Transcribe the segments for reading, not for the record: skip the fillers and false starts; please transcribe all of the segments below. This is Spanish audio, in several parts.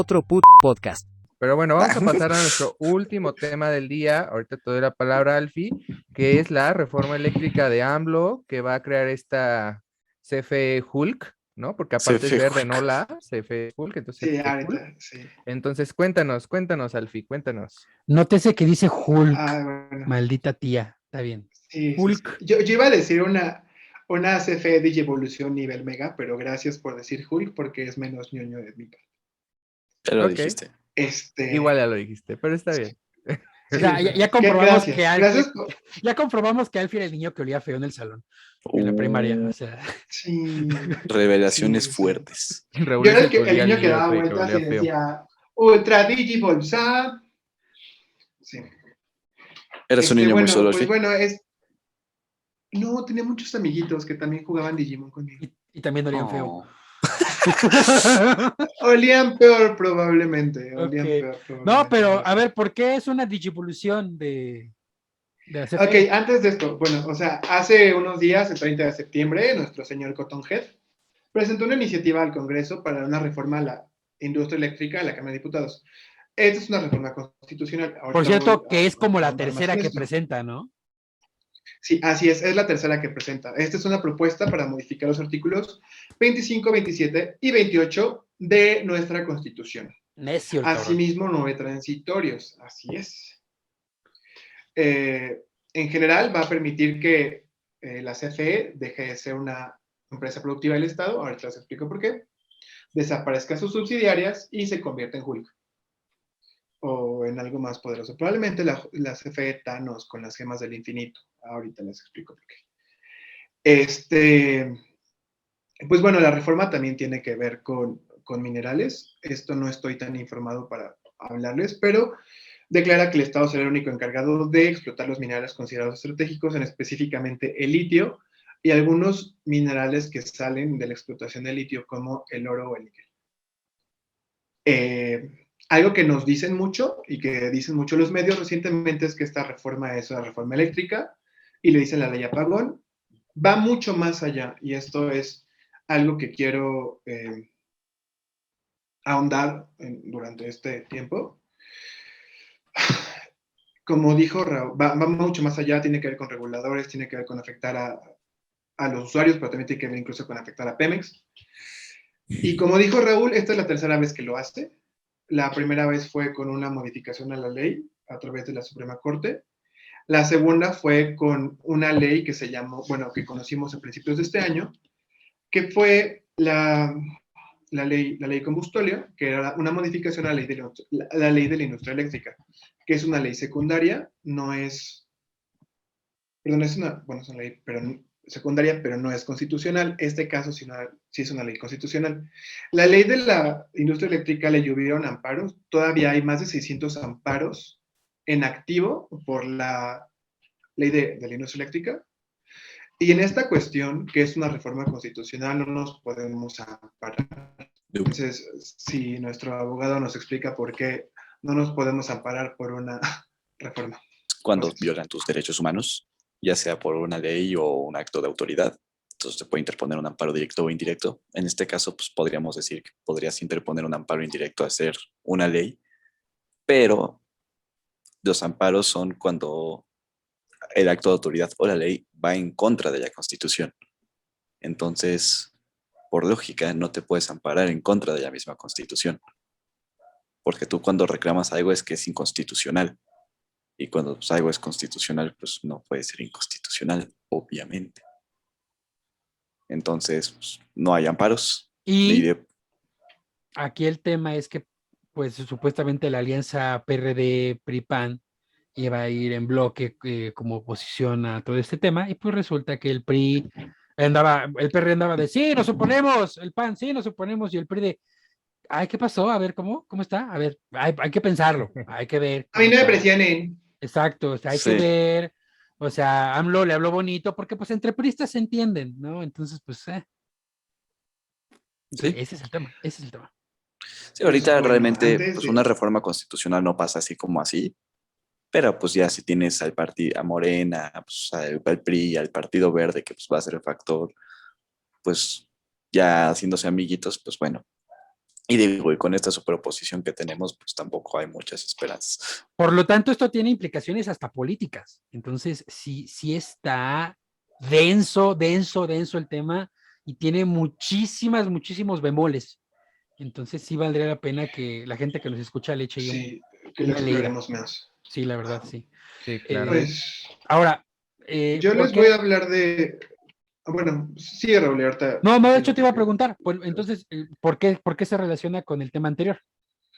otro puto podcast. Pero bueno, vamos a pasar a nuestro último tema del día. Ahorita te doy la palabra, Alfie, que es la reforma eléctrica de AMLO, que va a crear esta CFE Hulk, ¿no? Porque aparte es verde, no la CFE Hulk, entonces Sí, CFE Hulk. ahorita, sí. Entonces, cuéntanos, Alfie, cuéntanos. Nótese que dice Hulk, Bueno, maldita tía, está bien. sí, sí, Hulk. sí. Yo iba a decir una CFE Digievolución nivel Mega, pero gracias por decir Hulk porque es menos ñoño de mi parte. Ya lo Ok. dijiste. Igual ya lo dijiste, pero está bien. O sea, Sí, ya comprobamos gracias, que gracias por- ya comprobamos que Alfie era el niño que olía feo en el salón, en la primaria. O sea, Sí. Revelaciones Sí, sí. fuertes. Raúl Yo es era el que el olía niño que daba feo y que vueltas y olía feo. decía Ultra Digivolsa. Sí. Eras un niño muy solo, Pues Alfie. bueno, no, tenía muchos amiguitos que también jugaban Digimon conmigo. y también olían feo. Oh. Olían peor probablemente, Ok. probablemente. No, pero a ver, ¿por qué es una digivolución de la CFE? Ok, antes de esto, bueno, o sea, hace unos días, el 30 de septiembre, nuestro señor Cottonhead presentó una iniciativa al Congreso para una reforma a la industria eléctrica de la Cámara de Diputados. Esta es una reforma constitucional. Ahorita Por cierto, voy que es como la ahondar más tercera en que esto. presenta, ¿no? Sí, así es la tercera que presenta. Esta es una propuesta para modificar los artículos 25, 27 y 28 de nuestra Constitución. Necio el cabrón. Asimismo, 9 transitorios, así es. En general, va a permitir que la CFE deje de ser una empresa productiva del Estado, ahorita les explico por qué, desaparezca sus subsidiarias y se convierta en Hulk o en algo más poderoso. Probablemente la CFE Thanos con las gemas del infinito. Ahorita les explico por qué. Pues bueno, la reforma también tiene que ver con minerales. Esto no estoy tan informado para hablarles, pero declara que el Estado será el único encargado de explotar los minerales considerados estratégicos, en específicamente el litio y algunos minerales que salen de la explotación del litio, como el oro o el níquel. Algo que nos dicen mucho y que dicen mucho los medios recientemente es que esta reforma es una reforma eléctrica y le dicen la ley apagón. Va mucho más allá y esto es algo que quiero ahondar durante este tiempo. Como dijo Raúl, va mucho más allá, tiene que ver con reguladores, tiene que ver con afectar a los usuarios, pero también tiene que ver incluso con afectar a Pemex. Y como dijo Raúl, esta es la tercera vez que lo hace. La primera vez fue con una modificación a la ley a través de la Suprema Corte. La segunda fue con una ley que se llamó, bueno, que conocimos a principios de este año, que fue la ley Combustóleo, que era una modificación a la ley de la industria eléctrica, que es una ley secundaria, no es, perdón, es una ley secundaria, pero no es constitucional. Este caso sí es una ley constitucional. La ley de la industria eléctrica le llovieron amparos, todavía hay más de 600 amparos en activo por la ley de la industria eléctrica. Y en esta cuestión, que es una reforma constitucional, no nos podemos amparar. Entonces, si nuestro abogado nos explica por qué no nos podemos amparar por una reforma. Cuando violan tus derechos humanos, ya sea por una ley o un acto de autoridad. Entonces se puede interponer un amparo directo o indirecto. En este caso, pues podríamos decir que podrías interponer un amparo indirecto a hacer una ley, pero los amparos son cuando el acto de autoridad o la ley va en contra de la Constitución. Entonces, por lógica, no te puedes amparar en contra de la misma Constitución. Porque tú cuando reclamas algo es que es inconstitucional. Y cuando pues, algo es constitucional, pues no puede ser inconstitucional, obviamente. Entonces, pues, no hay amparos. Y aquí el tema es que, pues, supuestamente la alianza PRD-PRI-PAN iba a ir en bloque como oposición a todo este tema, y pues resulta que el PRD andaba de sí, nos oponemos, el PAN, sí, nos oponemos, y el PRI de ay, ¿qué pasó? A ver, ¿cómo está? A ver, hay que pensarlo, hay que ver. A mí no me presionen. Exacto, o sea, hay que ver, o sea, AMLO le habló bonito, porque pues entre priistas se entienden, ¿no? Entonces, pues, ¿Sí? ese es el tema, ese es el tema. Sí, ahorita Bueno, realmente antes pues de- una reforma constitucional no pasa así como así, pero pues ya si tienes al partido, a Morena, pues, al PRI, al Partido Verde, que pues va a ser el factor, pues ya haciéndose amiguitos, pues bueno, Y digo, y con esta superposición que tenemos, pues tampoco hay muchas esperanzas. Por lo tanto, esto tiene implicaciones hasta políticas. Entonces, sí está denso el tema y tiene muchísimos bemoles. Entonces, sí valdría la pena que la gente que nos escucha le eche ahí Sí, que lo una leída. exploremos más. Sí, la verdad, sí. Sí, claro. Pues Ahora, yo ¿por les qué? voy a hablar de... Bueno, sí, Raúl, ahorita... No, de sí, hecho te iba a porque- preguntar, pues, entonces, por qué se relaciona con el tema anterior?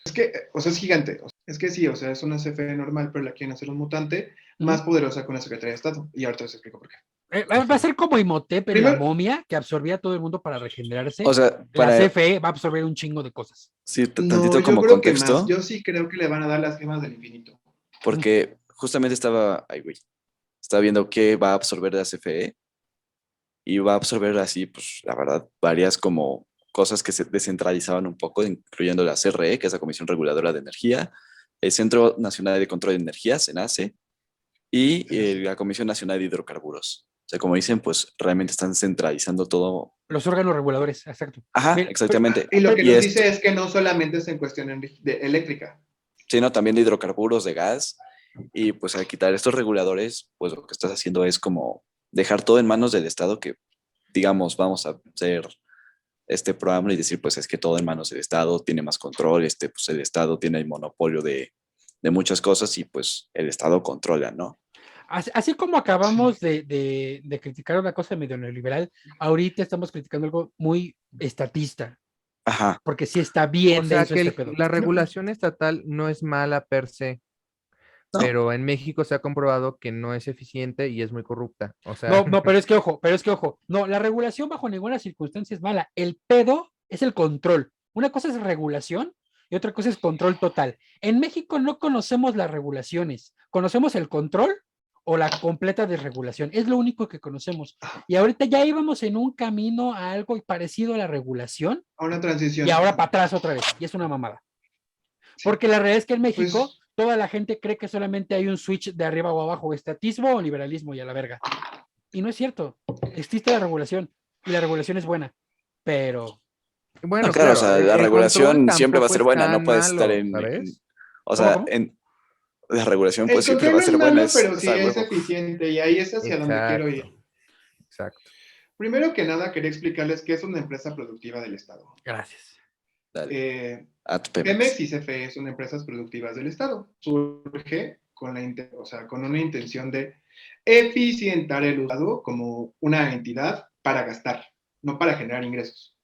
Es que, o sea, es gigante. Es que sí, o sea, es una CFE normal, pero la quieren hacer un mutante más poderosa con la Secretaría de Estado. Y ahorita les explico por qué. Va a ser como Imhotep en la Primero, momia, que absorbía a todo el mundo para regenerarse. O sea, La para, CFE va a absorber un chingo de cosas. sí, no, tantito yo como creo que más. contexto, Yo sí creo que le van a dar las gemas del infinito. porque justamente estaba viendo qué va a absorber la CFE y va a absorber así, pues la verdad, varias como cosas que se descentralizaban un poco, incluyendo la CRE, que es la Comisión Reguladora de Energía, el Centro Nacional de Control de Energía, CENACE, y la Comisión Nacional de Hidrocarburos. O sea, como dicen, pues realmente están centralizando todo. Los órganos reguladores, exacto. Ajá, Mira, exactamente. Y lo que Y nos esto, dice es que no solamente es en cuestión eléctrica. sino también de hidrocarburos, de gas, y pues al quitar estos reguladores, pues lo que estás haciendo es como dejar todo en manos del Estado, que digamos, vamos a hacer este programa y decir, pues es que todo en manos del Estado tiene más control, pues el Estado tiene el monopolio de muchas cosas y pues el Estado controla, ¿no? así como acabamos de criticar una cosa medio neoliberal, ahorita estamos criticando algo muy estatista, Ajá, porque sí está O bien sea denso que este pedo. la regulación estatal no es mala per se, no, pero en México se ha comprobado que no es eficiente y es muy corrupta. O sea, No, pero es que ojo, no, la regulación bajo ninguna circunstancia es mala. El pedo es el control. Una cosa es regulación y otra cosa es control total. En México no conocemos las regulaciones, conocemos el control o la completa desregulación. Es lo único que conocemos. Y ahorita ya íbamos en un camino a algo parecido a la regulación A una y transición. ahora para atrás otra vez. Y es una mamada. Porque la realidad es que en México Pues, toda la gente cree que solamente hay un switch de arriba o abajo, estatismo o liberalismo y a la verga. Y no es cierto. Existe la regulación y la regulación es buena, pero no, bueno, claro, o claro, sea, la el control regulación siempre va a tampoco ser es buena, no tan puedes estar malo, ¿sabes? o ¿cómo, sea, cómo? la regulación el pues siempre control va no a es ser buena, malo, pero es sí a es huevo. eficiente y ahí es hacia donde quiero ir. Exacto, exacto. Primero que nada, quería explicarles qué es una empresa productiva del Estado. Gracias. Dale, Eh, a tu Pemex Pemex. y CFE son empresas productivas del Estado. Surge con, con una intención de eficientar el Estado como una entidad para gastar, no para generar ingresos.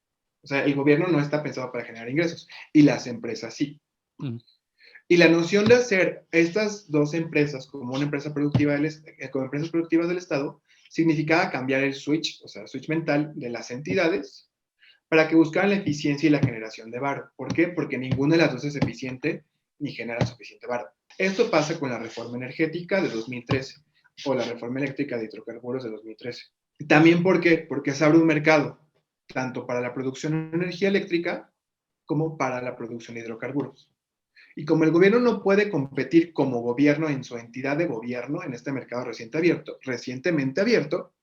O sea, el gobierno no está pensado para generar ingresos y las empresas sí. Y la noción de hacer estas dos empresas como una empresa productiva como empresas productivas del Estado significaba cambiar el switch, o sea, el switch mental de las entidades para que buscaran la eficiencia y la generación de varo. ¿Por qué? Porque ninguna de las dos es eficiente ni genera suficiente varo. Esto pasa con la reforma energética de 2013 o la reforma eléctrica de hidrocarburos de 2013. También, ¿por qué? Porque se abre un mercado, tanto para la producción de energía eléctrica como para la producción de hidrocarburos. Y como el gobierno no puede competir como gobierno en su entidad de gobierno en este mercado recientemente abierto,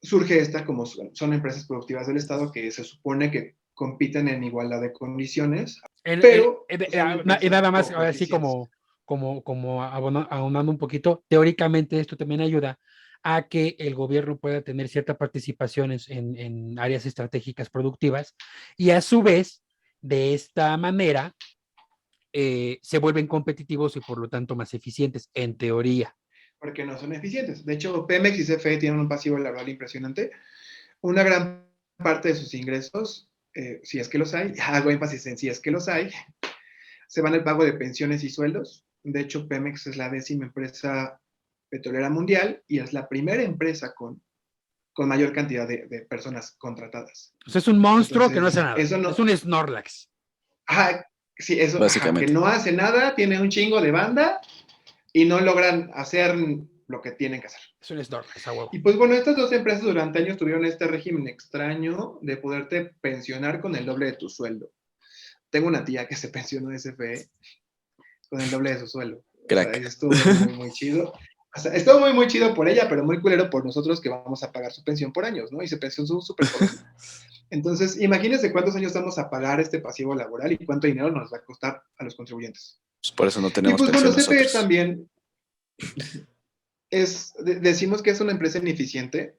surge esta como son empresas productivas del Estado que se supone que compiten en igualdad de condiciones, pero son Y empresas nada más, poco así eficientes. como abonando un poquito, teóricamente esto también ayuda a que el gobierno pueda tener cierta participación en áreas estratégicas productivas y a su vez, de esta manera, se vuelven competitivos y por lo tanto más eficientes, en teoría. Porque no son eficientes. De hecho, Pemex y CFE tienen un pasivo laboral impresionante. Una gran parte de sus ingresos, si es que los hay, hago énfasis en si es que los hay, se van al pago de pensiones y sueldos. De hecho, Pemex es la 10ª empresa petrolera mundial y es la primera empresa con mayor cantidad de personas contratadas. O sea, es un monstruo Entonces, que no hace nada. eso no, Es un Snorlax. sí, eso, que Básicamente. no hace nada, tiene un chingo de banda y no logran hacer lo que tienen que hacer. Es un Snorlax, a huevo. Y pues bueno, estas dos empresas durante años tuvieron este régimen extraño de poderte pensionar con el doble de tu sueldo. Tengo una tía que se pensionó de CFE con el doble de su sueldo. O sea, Crack. estuvo muy chido. O sea, estuvo muy chido por ella, pero muy culero por nosotros que vamos a pagar su pensión por años, ¿no? Y se pensionó súper joven. Entonces, imagínense cuántos años vamos a pagar este pasivo laboral y cuánto dinero nos va a costar a los contribuyentes. Pues por eso no Y tenemos pues bueno, pensión CFE nosotros. también decimos que es una empresa ineficiente,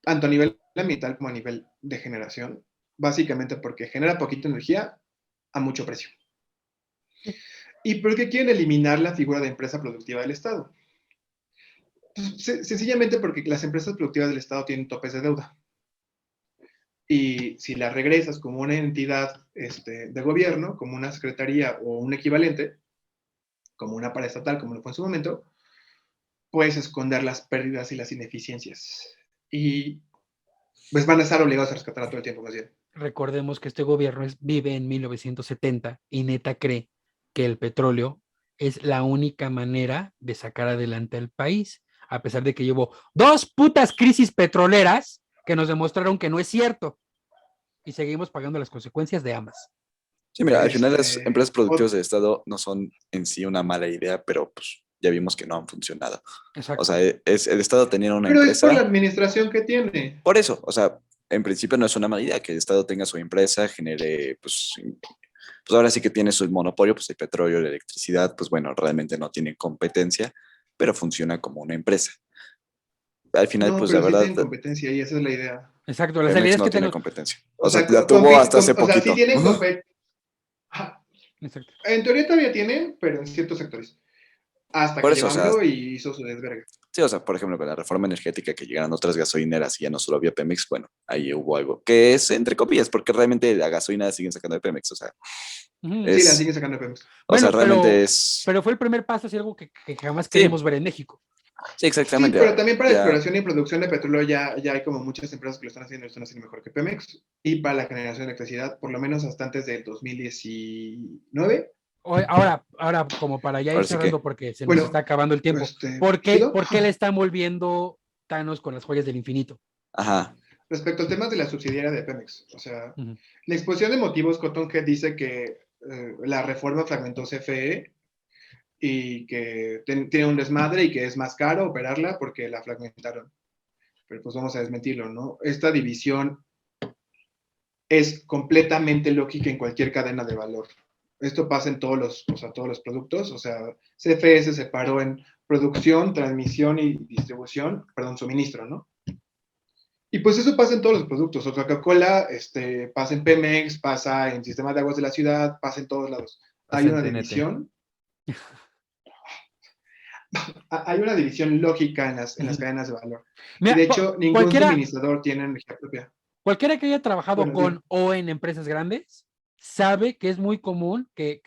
tanto a nivel ambiental como a nivel de generación, básicamente porque genera poquita energía a mucho precio. ¿Y por qué quieren eliminar la figura de empresa productiva del Estado? Pues, sencillamente porque las empresas productivas del Estado tienen topes de deuda. Y si las regresas como una entidad de gobierno, como una secretaría o un equivalente, como una paraestatal, como lo fue en su momento, puedes esconder las pérdidas y las ineficiencias. Y pues van a estar obligados a rescatar todo el tiempo, más bien. Recordemos que este gobierno vive en 1970 y neta cree que el petróleo es la única manera de sacar adelante al país, a pesar de que llevó 2 putas crisis petroleras que nos demostraron que no es cierto y seguimos pagando las consecuencias de ambas. Sí, mira, al final las empresas productivas del Estado no son en sí una mala idea, pero pues ya vimos que no han funcionado. Exacto. O sea, el Estado tenía una Pero es por la empresa. administración que tiene. Por eso, o sea, en principio no es una mala idea que el Estado tenga su empresa, genere, pues ahora sí que tiene su monopolio, pues el petróleo, la electricidad, pues bueno, realmente no tiene competencia, pero funciona como una empresa. Al final, No, pues la pero sí verdad, tienen competencia y esa es la idea. Exacto, las Pemex ideas no que tiene tenemos. competencia. O O sea, sea, la tuvo hasta hace o sea, sí poquito. tienen Ujú. competencia. Exacto. En teoría todavía tienen, pero en ciertos sectores. Hasta Por que eso, llegó o sea, AMLO y hizo su desvergue. sí, o sea, por ejemplo, con la reforma energética que llegaron otras gasolineras y ya no solo había Pemex, bueno, ahí hubo algo que es entre comillas, porque realmente la gasolina la siguen sacando de Pemex, o sea, Uh-huh. Sí, la es, siguen sacando de Pemex. o sea, Bueno, realmente es, pero fue el primer paso hacia algo que jamás sí, queríamos ver en México. sí, Sí, exactamente, pero también para ya, exploración y producción de petróleo ya hay como muchas empresas que lo están haciendo mejor que Pemex. Y para la generación de electricidad, por lo menos hasta antes del 2019. Ahora, como para ya ir ahora sí que, cerrando, porque se nos está Bueno, acabando el tiempo, ¿chido? ¿por qué le están volviendo Thanos con las joyas del infinito? ajá, Respecto al tema de la subsidiaria de Pemex, o sea, Uh-huh. la exposición de motivos, Cotton Head dice que la reforma fragmentó CFE y que tiene un desmadre y que es más caro operarla porque la fragmentaron. Pero pues vamos a desmentirlo, ¿no? Esta división es completamente lógica en cualquier cadena de valor. Esto pasa en todos los productos, o sea, CFE se separó en producción, transmisión y distribución, perdón, suministro, ¿no? Y pues eso pasa en todos los productos. O sea, Coca-Cola pasa en Pemex, pasa en Sistema de Aguas de la Ciudad, pasa en todos lados. Hay una división. Hay una división lógica en las cadenas de valor. Y Mira, de hecho, ningún suministrador tiene energía propia. Cualquiera que haya trabajado Bueno, con o en empresas grandes sabe que es muy común que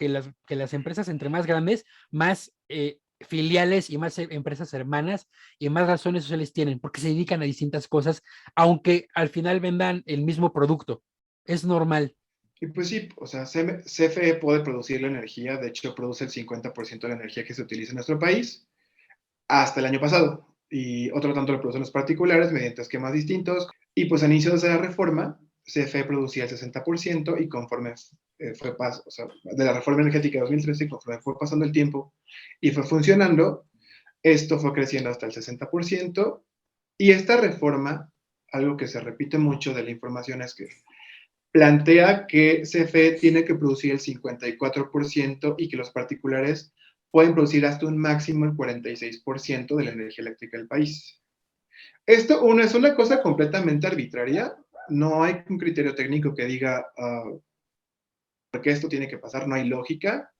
las empresas entre más grandes, más filiales y más empresas hermanas y más razones sociales tienen, porque se dedican a distintas cosas, aunque al final vendan el mismo producto. Es normal. Y pues sí, o sea, CFE puede producir la energía, de hecho produce el 50% de la energía que se utiliza en nuestro país hasta el año pasado. Y otro tanto lo producen los particulares mediante esquemas distintos. Y pues a inicios de la reforma, CFE producía el 60% y conforme o sea, de la reforma energética de 2013, conforme fue pasando el tiempo y fue funcionando, esto fue creciendo hasta el 60%. Y esta reforma, algo que se repite mucho de la información es que plantea que CFE tiene que producir el 54% y que los particulares pueden producir hasta un máximo el 46% de la energía eléctrica del país. Esto, uno, es una cosa completamente arbitraria. No hay un criterio técnico que diga por qué esto tiene que pasar, no hay lógica.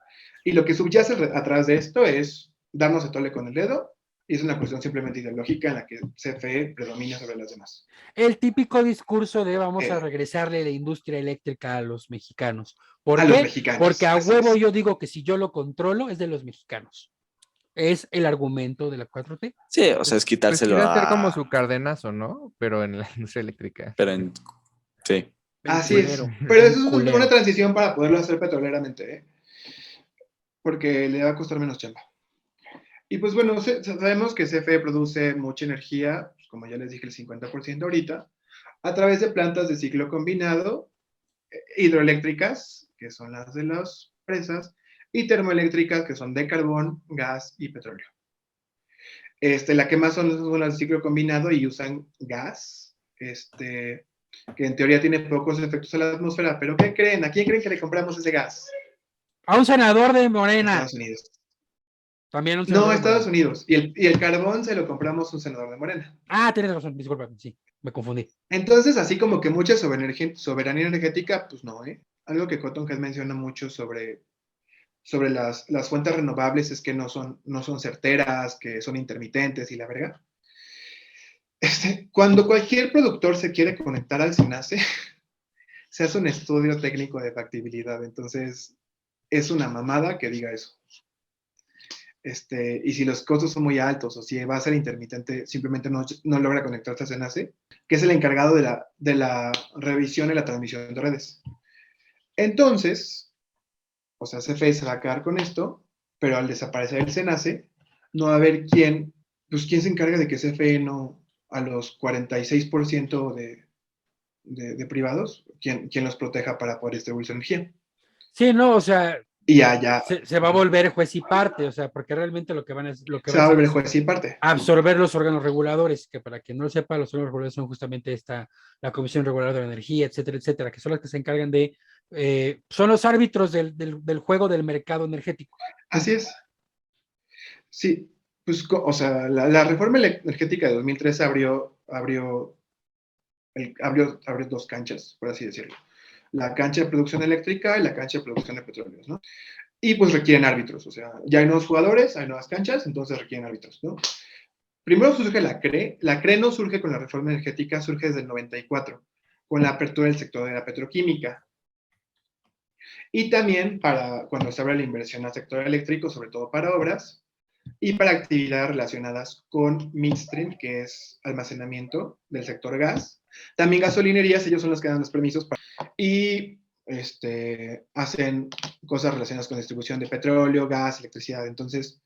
Y lo que subyace atrás de esto es darnos el tole con el dedo y es una cuestión simplemente ideológica en la que CFE predomina sobre las demás. El típico discurso de vamos a regresarle la industria eléctrica a los mexicanos. ¿Por qué? Los mexicanos. Porque a huevo yo digo que si yo lo controlo es de los mexicanos. Es el argumento de la 4T. sí, o sea, es Pues quitárselo quiere hacer como su Cardenazo, ¿no? Pero en la industria eléctrica. pero sí. Así es. Culero, Pero eso es culero. una transición para poderlo hacer petroleramente, ¿eh? Porque le va a costar menos chamba. Y pues bueno, sabemos que CFE produce mucha energía, pues como ya les dije, el 50% ahorita, a través de plantas de ciclo combinado, hidroeléctricas, que son las de las presas, y termoeléctricas, que son de carbón, gas y petróleo. La que más son las de ciclo combinado y usan gas, que en teoría tiene pocos efectos a la atmósfera, pero ¿qué creen? ¿A quién creen que le compramos ese gas? A un senador de Morena. Estados Unidos. También un senador No, de Estados Morena. Unidos. Y el carbón se lo compramos a un senador de Morena. Ah, tienes razón, disculpa, sí, me confundí. Entonces, así como que mucha soberanía energética, pues no, ¿eh? Algo que Cotton Head menciona mucho sobre las fuentes renovables es que no son certeras, que son intermitentes y la verga. Cuando cualquier productor se quiere conectar al SENACE, se hace un estudio técnico de factibilidad. Entonces, es una mamada que diga eso. Y si los costos son muy altos o si va a ser intermitente, simplemente no logra conectarse a SENACE, que es el encargado de la revisión y la transmisión de redes. Entonces, o sea, CFE se va a quedar con esto, pero al desaparecer el SENACE, no va a haber quién se encarga de que CFE no, a los 46% de privados, quién los proteja para poder distribuir su energía. Sí, no, o sea, Y ya se va a volver juez y parte, o sea, porque realmente lo que va se a va a hacer volver es juez y parte. absorber los órganos reguladores, que para quien no lo sepa, los órganos reguladores son justamente la Comisión Reguladora de la Energía, etcétera, que son las que se encargan son los árbitros del juego del mercado energético. Así es. Sí, pues, o sea, la reforma energética de 2013 abrió dos canchas, por así decirlo. La cancha de producción eléctrica y la cancha de producción de petróleos, ¿no? Y pues requieren árbitros, o sea, ya hay nuevos jugadores, hay nuevas canchas, entonces requieren árbitros, ¿no? Primero surge la CRE. La CRE no surge con la reforma energética, surge desde el 94, con la apertura del sector de la petroquímica. Y también para cuando se abre la inversión al sector eléctrico, sobre todo para obras, y para actividades relacionadas con midstream, que es almacenamiento del sector gas. También gasolinerías, ellos son los que dan los permisos y hacen cosas relacionadas con distribución de petróleo, gas, electricidad. Entonces,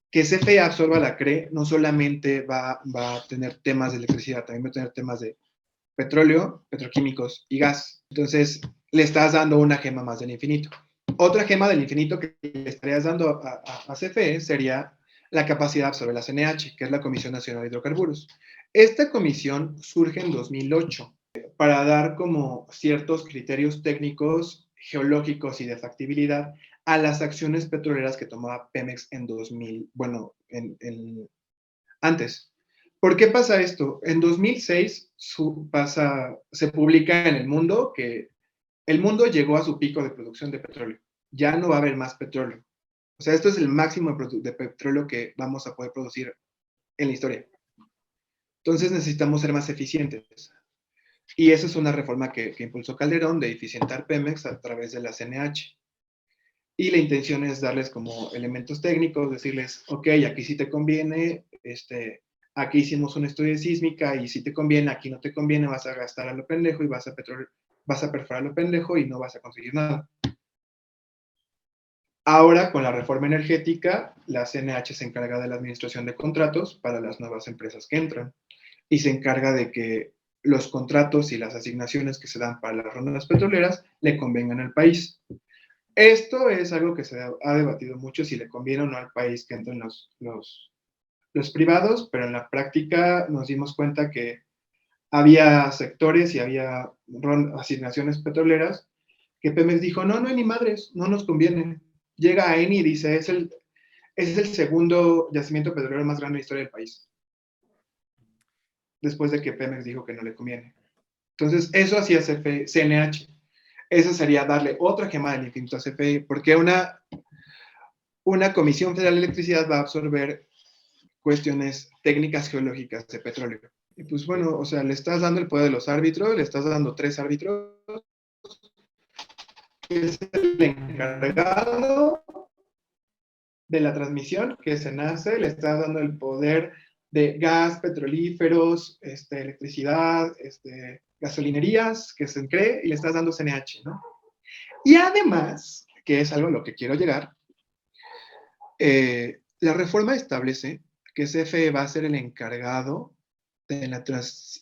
que CFE absorba la CRE no solamente va a tener temas de electricidad, también va a tener temas de petróleo, petroquímicos y gas. Entonces, le estás dando una gema más del infinito. Otra gema del infinito que le estarías dando a CFE sería la capacidad de absorber la CNH, que es la Comisión Nacional de Hidrocarburos. Esta comisión surge en 2008 para dar como ciertos criterios técnicos, geológicos y de factibilidad a las acciones petroleras que tomaba Pemex en 2000, bueno, antes. ¿Por qué pasa esto? En 2006 se publica en El Mundo que el mundo llegó a su pico de producción de petróleo. Ya no va a haber más petróleo. O sea, esto es el máximo de petróleo que vamos a poder producir en la historia. Entonces necesitamos ser más eficientes. Y esa es una reforma que impulsó Calderón de eficientar Pemex a través de la CNH. Y la intención es darles como elementos técnicos, decirles, ok, aquí sí te conviene, aquí hicimos un estudio de sísmica y si te conviene, aquí no te conviene, vas a gastar a lo pendejo y vas a perforar a lo pendejo y no vas a conseguir nada. Ahora, con la reforma energética, la CNH se encarga de la administración de contratos para las nuevas empresas que entran y se encarga de que los contratos y las asignaciones que se dan para las rondas petroleras le convengan al país. Esto es algo que se ha debatido mucho si le conviene o no al país que entren los privados, pero en la práctica nos dimos cuenta que había sectores y había asignaciones petroleras que Pemex dijo, no hay ni madres, no nos conviene. Llega a Eni y dice, es el segundo yacimiento petrolero más grande de la historia del país. Después de que Pemex dijo que no le conviene. Entonces, eso hacía CNH. Eso sería darle otra gema del infinito a CFE, porque una Comisión Federal de Electricidad va a absorber cuestiones técnicas geológicas de petróleo. Y pues bueno, o sea, le estás dando el poder de los árbitros, le estás dando 3 árbitros, que es el encargado de la transmisión, que se nace, le estás dando el poder de gas, petrolíferos, electricidad, gasolinerías, que se cree, y le estás dando CNH, ¿no? Y además, que es algo a lo que quiero llegar, la reforma establece que CFE va a ser el encargado de la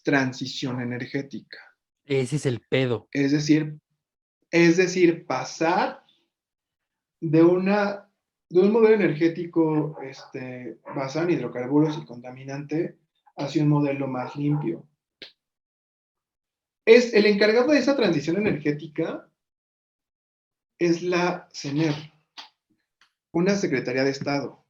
transición energética. Ese es el pedo. Es decir, pasar de un modelo energético basado en hidrocarburos y contaminante hacia un modelo más limpio. es el encargado de esa transición energética, es la CENER, una Secretaría de Estado.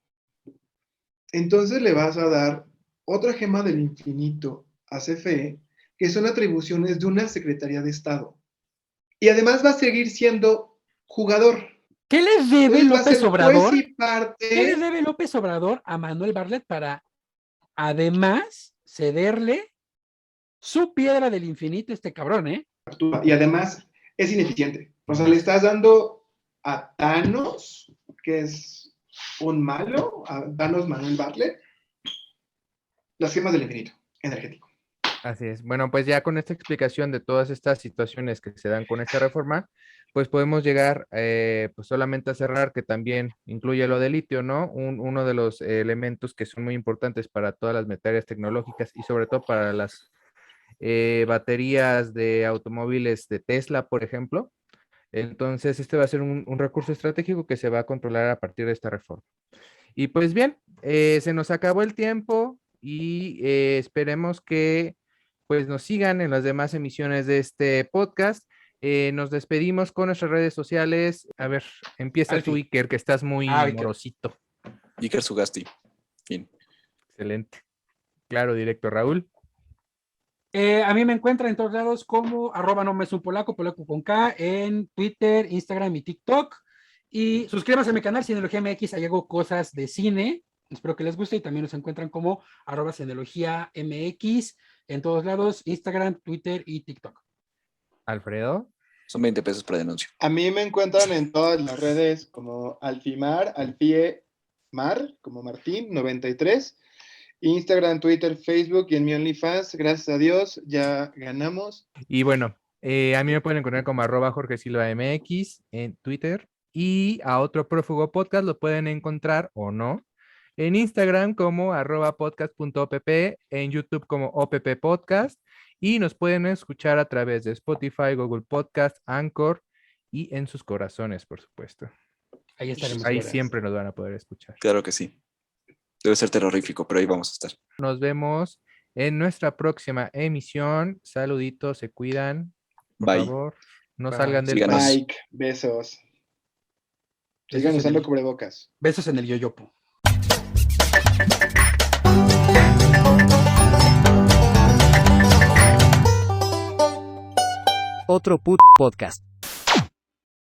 Entonces le vas a dar otra gema del infinito a CFE, que son atribuciones de una Secretaría de Estado. Y además va a seguir siendo jugador. ¿Qué le debe Entonces va a López ser Obrador? juez y parte. ¿Qué le debe López Obrador a Manuel Bartlett para además cederle su piedra del infinito a este cabrón, eh? Y además es ineficiente. O sea, le estás dando a Thanos, que es un malo, a Thanos Manuel Bartlett, las gemas del infinito energético. Así es. Bueno, pues ya con esta explicación de todas estas situaciones que se dan con esta reforma, pues podemos llegar pues solamente a cerrar que también incluye lo de litio, ¿no? Uno de los elementos que son muy importantes para todas las materias tecnológicas y sobre todo para las baterías de automóviles de Tesla, por ejemplo. Entonces, este va a ser un recurso estratégico que se va a controlar a partir de esta reforma. Y pues bien, se nos acabó el tiempo y esperemos que pues nos sigan en las demás emisiones de este podcast. Nos despedimos con nuestras redes sociales. A ver, empieza Alfie. tú, Iker, que estás muy Iker. morosito. Iker Sugasti. Fin. Excelente. Claro, directo, Raúl. A mí me encuentran en todos lados como @nomesunpolaco, polaco con K, en Twitter, Instagram y TikTok. Y suscríbanse a mi canal Cineología MX, ahí hago cosas de cine. Espero que les guste y también nos encuentran como @Cineología MX en todos lados, Instagram, Twitter y TikTok. Alfredo. Son 20 pesos por denuncia. A mí me encuentran en todas las redes como Alfimar, Alfiemar, como Martín 93. Instagram, Twitter, Facebook y en mi OnlyFans. Gracias a Dios, ya ganamos. Y bueno, a mí me pueden encontrar como @JorgeSilvaMX en Twitter y a otro prófugo podcast lo pueden encontrar o no en Instagram como @podcast.opp, en YouTube como OPP Podcast y nos pueden escuchar a través de Spotify, Google Podcast, Anchor y en sus corazones, por supuesto. Ahí estaremos. Ahí Gracias. siempre nos van a poder escuchar. Claro que sí. Debe ser terrorífico, pero ahí vamos a estar. Nos vemos en nuestra próxima emisión. Saluditos, se cuidan. Por Bye. favor, no Bye. salgan del Síganos. país. Like, besos. Sigan Besos en usando el- cubrebocas. Besos en el yoyopo. Otro podcast.